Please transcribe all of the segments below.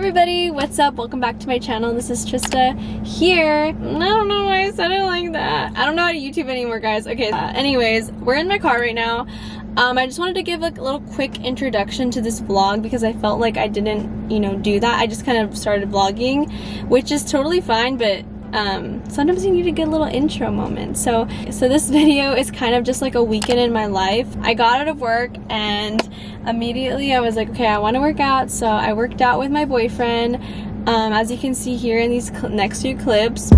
everybody, what's up? Welcome back to my channel. This is Trista here. I don't know why I said it like that. I don't know how to YouTube anymore, guys. Okay, anyways, we're in my car right now. I just wanted to give a little quick introduction to this vlog because I felt like I didn't, do that. I just kind of started vlogging, which is totally fine, but sometimes you need to get a little intro moment. So this video is kind of just like a weekend in my life. I got out of work and immediately I was like, okay, I want to work out. So I worked out with my boyfriend, as you can see here in these next few clips.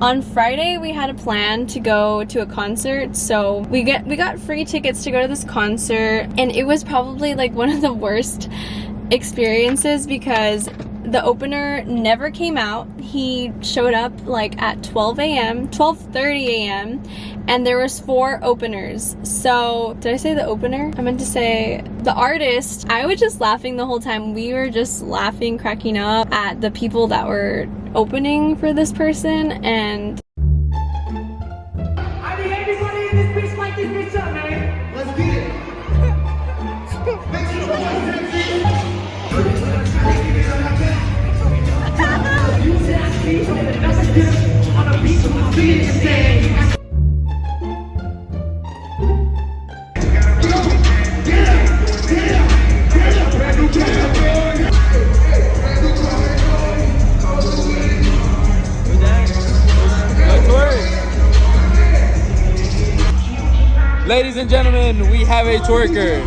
On Friday, we had a plan to go to a concert, so we got free tickets to go to this concert, and it was probably like one of the worst experiences because the opener never came out. He showed up like at 12:30 a.m. and there was 4 openers. So did I say the opener? I meant to say the artist. I was just laughing the whole time. We were just laughing, cracking up at the people that were opening for this person. And I need everybody in this bitch like this bitch up, man. Let's get it. Ladies and gentlemen, we have a twerker.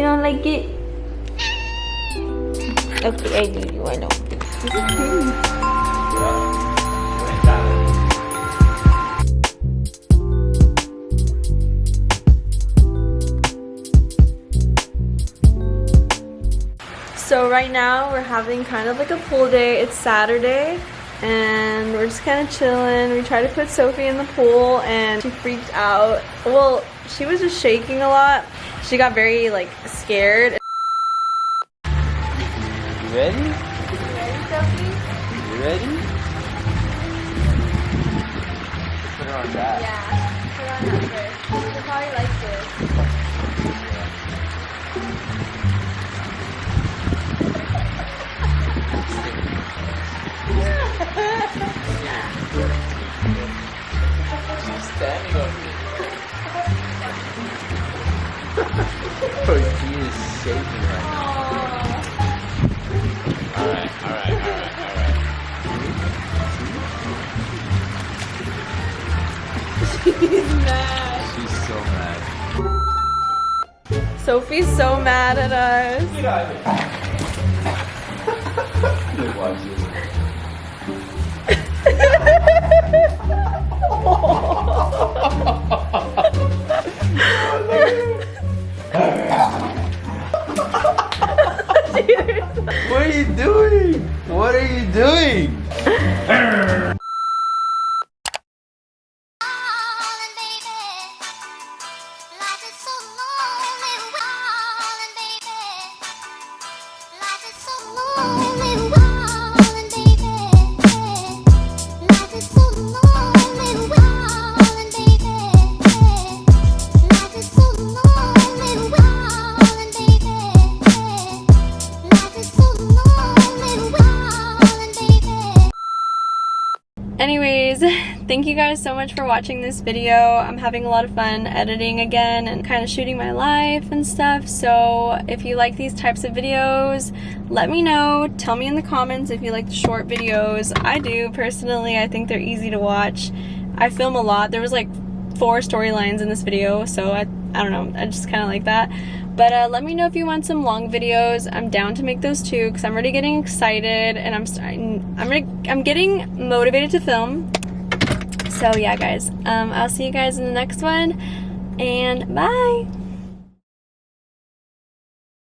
you don't like it? Okay, I do. I know. So right now we're having kind of like a pool day. It's Saturday and we're just kind of chilling. We tried to put Sophie in the pool and she freaked out. Well, she was just shaking a lot. She got very like scared. You ready? You ready, Sophie? You ready? Put her on that. Yeah, put her on that first. She'll probably like this. She's standing on me. Bro, she is shaking right now. Alright. She's mad. She's so mad. Sophie's so mad at us. Get out of here. Watch this. What are you doing? What are you doing? Anyways, thank you guys so much for watching this video. I'm having a lot of fun editing again and kind of shooting my life and stuff. So if you like these types of videos, let me know. Tell me in the comments if you like the short videos. I do personally. I think they're easy to watch. I film a lot. There was like 4 storylines in this video, so I don't know. I just kind of like that. But let me know if you want some long videos. I'm down to make those too because I'm already getting excited and I'm getting motivated to film. So yeah, guys, I'll see you guys in the next one, and bye.